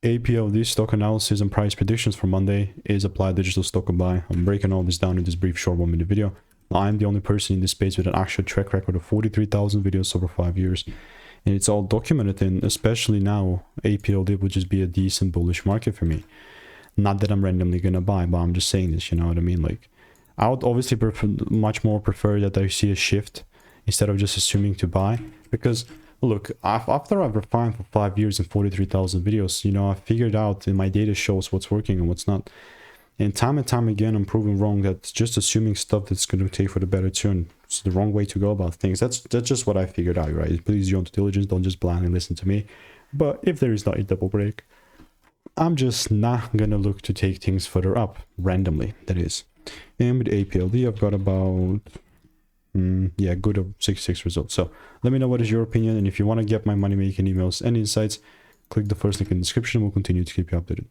APLD stock analysis and price predictions for Monday is applied digital stock and buy. I'm breaking all this down in this brief short 1-minute video. I'm the only person in this space with an actual track record of 43,000 videos over 5 years. And it's all documented, and especially now, APLD would just be a decent bullish market for me. Not that I'm randomly gonna buy, but I'm just saying this, you know what I mean? Like, I would obviously much more prefer that I see a shift instead of just assuming to buy. Because, look, after I've refined for 5 years and 43,000 videos, you know, I figured out, and my data shows what's working and what's not. And time again, I'm proving wrong that just assuming stuff that's going to take for the better turn. It's the wrong way to go about things. That's just what I figured out, right? Please use your own due diligence. Don't just blindly listen to me. But if there is not a double break, I'm just not going to look to take things further up randomly, that is. And with APLD, I've got about, yeah, good of 66 results. So let me know what is your opinion. And if you want to get my money making emails and insights, click the first link in the description. We'll continue to keep you updated.